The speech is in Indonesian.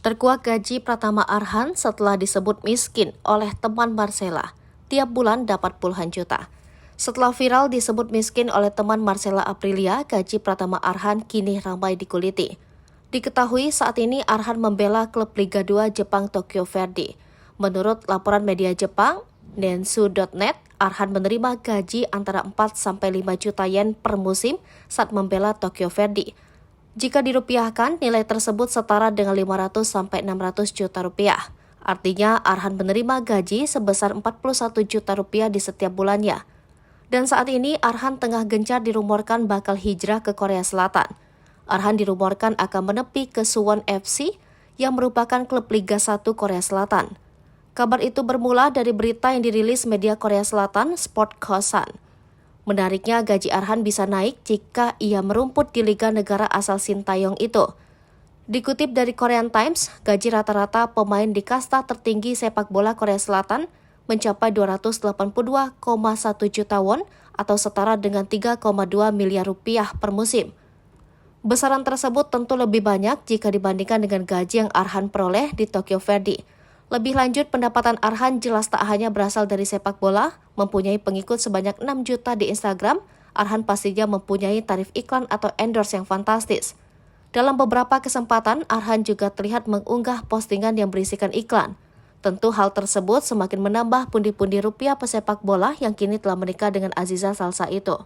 Terkuak gaji Pratama Arhan setelah disebut miskin oleh teman Marcella. Tiap bulan dapat puluhan juta. Setelah viral disebut miskin oleh teman Marcella Aprilia, gaji Pratama Arhan kini ramai dikuliti. Diketahui saat ini Arhan membela klub Liga 2 Jepang Tokyo Verdy. Menurut laporan media Jepang, Nensu.net, Arhan menerima gaji antara 4-5 juta yen per musim saat membela Tokyo Verdy. Jika dirupiahkan, nilai tersebut setara dengan 500-600 juta rupiah. Artinya, Arhan menerima gaji sebesar 41 juta rupiah di setiap bulannya. Dan saat ini, Arhan tengah gencar dirumorkan bakal hijrah ke Korea Selatan. Arhan dirumorkan akan menepi ke Suwon FC yang merupakan klub Liga 1 Korea Selatan. Kabar itu bermula dari berita yang dirilis media Korea Selatan, Sport Kosan. Menariknya, gaji Arhan bisa naik jika ia merumput di Liga Negara asal Sintayong itu. Dikutip dari Korean Times, gaji rata-rata pemain di kasta tertinggi sepak bola Korea Selatan mencapai 282,1 juta won atau setara dengan 3,2 miliar rupiah per musim. Besaran tersebut tentu lebih banyak jika dibandingkan dengan gaji yang Arhan peroleh di Tokyo Verdy. Lebih lanjut, pendapatan Arhan jelas tak hanya berasal dari sepak bola, mempunyai pengikut sebanyak 6 juta di Instagram, Arhan pastinya mempunyai tarif iklan atau endorse yang fantastis. Dalam beberapa kesempatan, Arhan juga terlihat mengunggah postingan yang berisikan iklan. Tentu hal tersebut semakin menambah pundi-pundi rupiah pesepak bola yang kini telah menikah dengan Aziza Salsa itu.